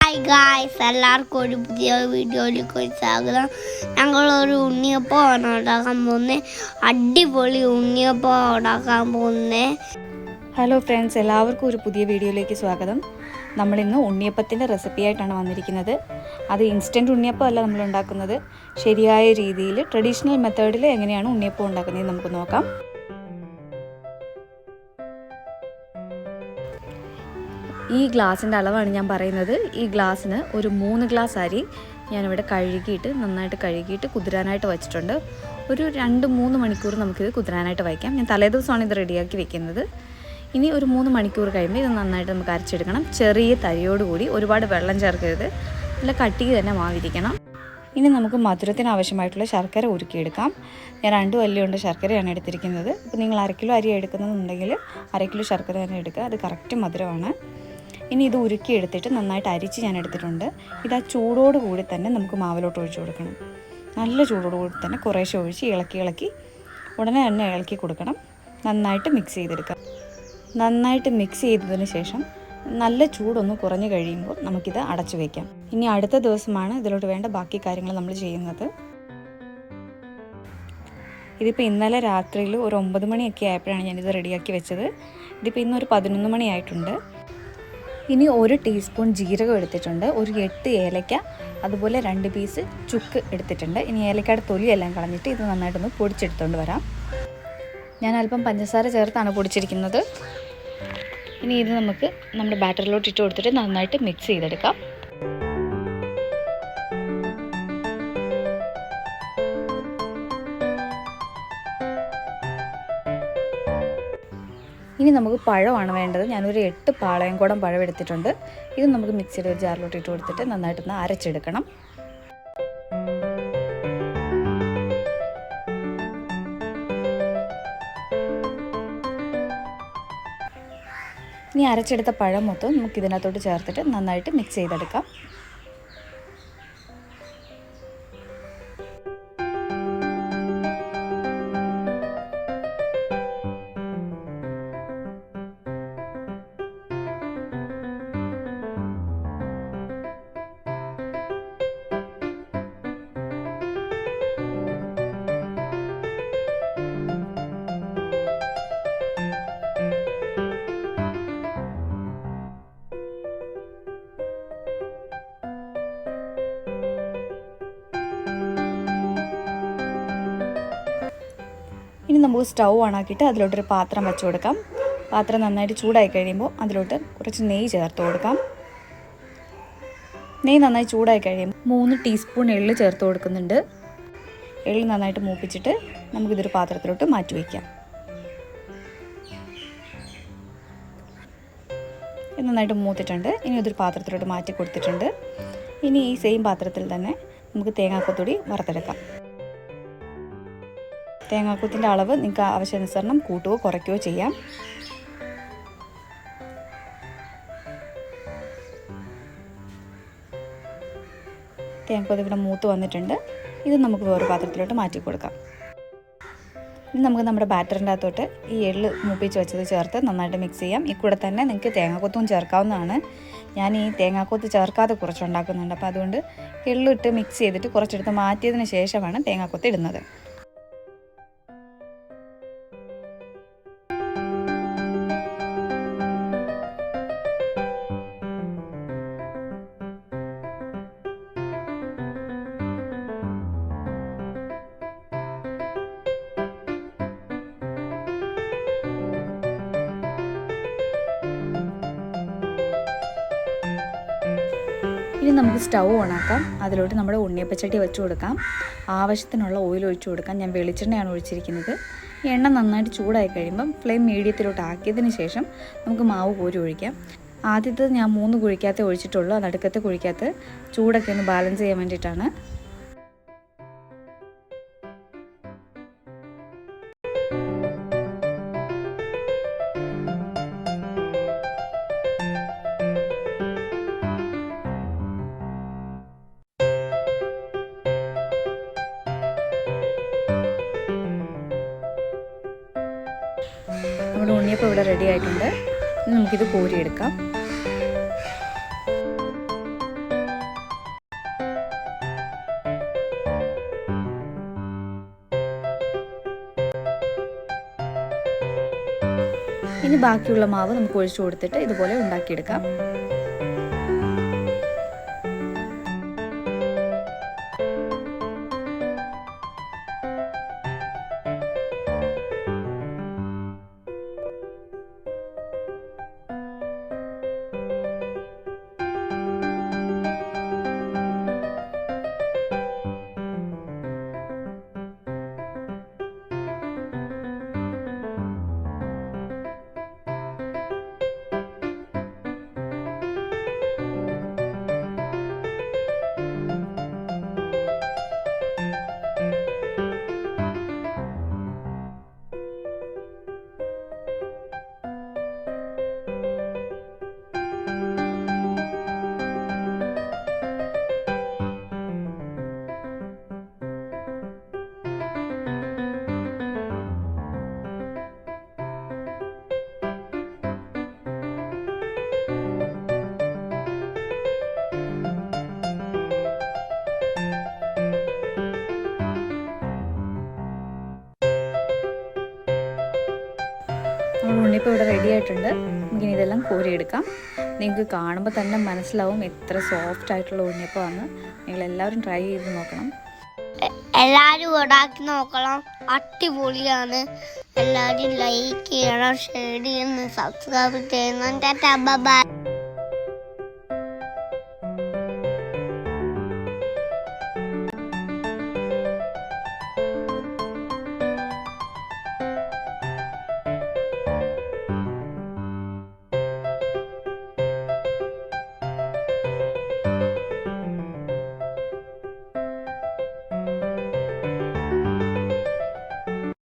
Hi guys, എല്ലാവർക്കും ഒരു പുതിയ വീഡിയോയിലേക്ക് സ്വാഗതം. ഞങ്ങളൊരു ഉണ്ണിയപ്പമാണ് ഉണ്ടാക്കാൻ പോകുന്നത്. അടിപൊളി ഉണ്ണിയപ്പം ഉണ്ടാക്കാൻ പോകുന്നത്. ഹലോ ഫ്രണ്ട്സ്, എല്ലാവർക്കും ഒരു പുതിയ വീഡിയോയിലേക്ക് സ്വാഗതം. നമ്മളിന്ന് ഉണ്ണിയപ്പത്തിൻ്റെ റെസിപ്പി ആയിട്ടാണ് വന്നിരിക്കുന്നത്. അത് ഇൻസ്റ്റൻറ്റ് ഉണ്ണിയപ്പം അല്ല നമ്മൾ ഉണ്ടാക്കുന്നത്. ശരിയായ രീതിയിൽ ട്രഡീഷണൽ മെത്തേഡിൽ എങ്ങനെയാണ് ഉണ്ണിയപ്പം ഉണ്ടാക്കുന്നത് നമുക്ക് നോക്കാം. ഈ ഗ്ലാസിൻ്റെ അളവാണ് ഞാൻ പറയുന്നത്. ഈ ഗ്ലാസ്സിന് ഒരു 3 ഗ്ലാസ് അരി ഞാനിവിടെ നന്നായിട്ട് കഴുകിയിട്ട് കുതിരാനായിട്ട് വെച്ചിട്ടുണ്ട്. ഒരു 2-3 മണിക്കൂർ നമുക്കിത് കുതിരാനായിട്ട് വയ്ക്കാം. ഞാൻ തലേദിവസമാണ് ഇത് റെഡിയാക്കി വെക്കുന്നത്. ഇനി ഒരു 3 മണിക്കൂർ കഴിയുമ്പോൾ ഇത് നന്നായിട്ട് നമുക്ക് അരച്ചെടുക്കണം. ചെറിയ തരിയോടുകൂടി, ഒരുപാട് വെള്ളം ചേർക്കരുത്, നല്ല കട്ടിക്ക് തന്നെ മാവിരിക്കണം. ഇനി നമുക്ക് മധുരത്തിന് ആവശ്യമായിട്ടുള്ള ശർക്കര ഉരുക്കിയെടുക്കാം. ഞാൻ 2 വല്ലുകൊണ്ട് ശർക്കരയാണ് എടുത്തിരിക്കുന്നത്. ഇപ്പോൾ നിങ്ങൾ 1 കിലോ അരി എടുക്കുന്നുണ്ടെങ്കിൽ 1 കിലോ ശർക്കര തന്നെ എടുക്കുക. അത് കറക്റ്റ് മധുരമാണ്. ഇനി ഇത് ഉരുക്കിയെടുത്തിട്ട് നന്നായിട്ട് അരിച്ച് ഞാൻ എടുത്തിട്ടുണ്ട്. ഇത് ആ ചൂടോടുകൂടി തന്നെ നമുക്ക് മാവിലോട്ട് ഒഴിച്ചു കൊടുക്കണം. നല്ല ചൂടോടുകൂടി തന്നെ കുറേശ്ശെ ഒഴിച്ച് ഇളക്കി ഉടനെ തന്നെ ഇളക്കി കൊടുക്കണം. നന്നായിട്ട് മിക്സ് ചെയ്തെടുക്കാം. നന്നായിട്ട് മിക്സ് ചെയ്തതിന് ശേഷം നല്ല ചൂടൊന്ന് കുറഞ്ഞു കഴിയുമ്പോൾ നമുക്കിത് അടച്ചു വയ്ക്കാം. ഇനി അടുത്ത ദിവസമാണ് ഇതിലോട്ട് വേണ്ട ബാക്കി കാര്യങ്ങൾ നമ്മൾ ചെയ്യുന്നത്. ഇതിപ്പോൾ ഇന്നലെ രാത്രിയിൽ ഒരു 9 മണിയൊക്കെ ആയപ്പോഴാണ് ഞാനിത് റെഡിയാക്കി വെച്ചത്. ഇതിപ്പോൾ ഇന്നൊരു 11 മണിയായിട്ടുണ്ട്. ഇനി 1 ടീസ്പൂൺ ജീരകം എടുത്തിട്ടുണ്ട്, ഒരു 8 ഏലക്ക, അതുപോലെ 2 പീസ് ചുക്ക് എടുത്തിട്ടുണ്ട്. ഇനി ഏലക്കയുടെ തൊലിയെല്ലാം കളഞ്ഞിട്ട് ഇത് നന്നായിട്ടൊന്ന് പൊടിച്ചെടുത്തുകൊണ്ട് വരാം. ഞാൻ അല്പം പഞ്ചസാര ചേർത്താണ് പൊടിച്ചിരിക്കുന്നത്. ഇനി ഇത് നമുക്ക് നമ്മുടെ ബാറ്ററിലോട്ട് ഇട്ട് കൊടുത്തിട്ട് നന്നായിട്ട് മിക്സ് ചെയ്തെടുക്കാം. ഇനി നമുക്ക് പഴമാണ് വേണ്ടത്. ഞാനൊരു 8 പാളയംകുടം പഴം എടുത്തിട്ടുണ്ട്. ഇത് നമുക്ക് മിക്സിയുടെ ഒരു ജാറിലോട്ട് ഇട്ട് കൊടുത്തിട്ട് നന്നായിട്ടൊന്ന് അരച്ചെടുക്കണം. ഇനി അരച്ചെടുത്ത പഴം മൊത്തം നമുക്ക് ഇതിനകത്തോട്ട് ചേർത്തിട്ട് നന്നായിട്ട് മിക്സ് ചെയ്തെടുക്കാം. ഇനി നമുക്ക് സ്റ്റൗ ഓണാക്കിയിട്ട് അതിലോട്ടൊരു പാത്രം വെച്ച് കൊടുക്കാം. പാത്രം നന്നായിട്ട് ചൂടായി കഴിയുമ്പോൾ അതിലോട്ട് കുറച്ച് നെയ്യ് ചേർത്ത് കൊടുക്കാം. നെയ്യ് നന്നായി ചൂടായി കഴിയുമ്പോൾ 3 ടീസ്പൂൺ എള്ള് ചേർത്ത് കൊടുക്കുന്നുണ്ട്. എള്ള് നന്നായിട്ട് മൂപ്പിച്ചിട്ട് നമുക്കിതൊരു പാത്രത്തിലോട്ട് മാറ്റി വയ്ക്കാം. ഇത് നന്നായിട്ട് മൂത്തിട്ടുണ്ട്. ഇനി ഇതൊരു പാത്രത്തിലോട്ട് മാറ്റി കൊടുത്തിട്ടുണ്ട്. ഇനി ഈ സെയിം പാത്രത്തിൽ തന്നെ നമുക്ക് തേങ്ങാക്കൊത്തൂടി വറുത്തെടുക്കാം. തേങ്ങാക്കൊത്തിൻ്റെ അളവ് നിങ്ങൾക്ക് ആവശ്യാനുസരണം കൂട്ടുകയോ കുറയ്ക്കുകയോ ചെയ്യാം. തേങ്ങാക്കൊത്ത് ഇവിടെ മൂത്ത് വന്നിട്ടുണ്ട്. ഇത് നമുക്ക് വേറൊരു പാത്രത്തിലോട്ട് മാറ്റി കൊടുക്കാം. ഇനി നമുക്ക് നമ്മുടെ ബാറ്ററിൻ്റെ അകത്തോട്ട് ഈ എള്ള് മൂപ്പിച്ച് വെച്ചത് ചേർത്ത് നന്നായിട്ട് മിക്സ് ചെയ്യാം. ഈ കൂടെ തന്നെ നിങ്ങൾക്ക് തേങ്ങാക്കൊത്തും ചേർക്കാവുന്നതാണ്. ഞാൻ ഈ തേങ്ങാക്കൊത്ത് ചേർക്കാതെ കുറച്ചുണ്ടാക്കുന്നുണ്ട്. അപ്പോൾ അതുകൊണ്ട് എള്ളിട്ട് മിക്സ് ചെയ്തിട്ട് കുറച്ചെടുത്ത് മാറ്റിയതിന് ശേഷമാണ് തേങ്ങാക്കൊത്ത് ഇടുന്നത്. ഇനി നമുക്ക് സ്റ്റൗ ഓണാക്കാം. അതിലോട്ട് നമ്മുടെ ഉണ്ണിയപ്പച്ചട്ടി വെച്ച് കൊടുക്കാം. ആവശ്യത്തിനുള്ള ഓയിൽ ഒഴിച്ചു കൊടുക്കാം. ഞാൻ വെളിച്ചെണ്ണയാണ് ഒഴിച്ചിരിക്കുന്നത്. എണ്ണ നന്നായിട്ട് ചൂടായി കഴിയുമ്പം ഫ്ലെയിം മീഡിയത്തിലോട്ട് ആക്കിയതിന് ശേഷം നമുക്ക് മാവ് കോരി ഒഴിക്കാം. ആദ്യത്തെ ഞാൻ 3 കുഴിക്കകത്ത് ഒഴിച്ചിട്ടുള്ളൂ. നടുക്കത്തെ കുഴിക്കകത്ത് ചൂടൊക്കെ ഒന്ന് ബാലൻസ് ചെയ്യാൻ വേണ്ടിയിട്ടാണ്. നമ്മുടെ ഉണ്ണിയപ്പം ഇവിടെ റെഡി ആയിട്ടുണ്ട്. നമുക്കിത് കോരിയെടുക്കാം. ഇനി ബാക്കിയുള്ള മാവ് നമുക്ക് ഒഴിച്ചു കൊടുത്തിട്ട് ഇതുപോലെ ഉണ്ടാക്കിയെടുക്കാം. ഉണ്ണിയപ്പം ഇവിടെ റെഡി ആയിട്ടുണ്ട്. നമുക്കിനി ഇതെല്ലാം കോരിയെടുക്കാം. നിങ്ങൾക്ക് കാണുമ്പോൾ തന്നെ മനസ്സിലാവും എത്ര സോഫ്റ്റ് ആയിട്ടുള്ള ഉണ്ണിയപ്പമാണ്. നിങ്ങളെല്ലാവരും ട്രൈ ചെയ്ത് നോക്കണം. എല്ലാവരും ഉണ്ടാക്കി നോക്കണം. അടിപൊളിയാണ്. എല്ലാവരും ലൈക്ക് ചെയ്യണം, ഷെയർ ചെയ്യണം, സബ്സ്ക്രൈബ് ചെയ്യണം. Tata bye.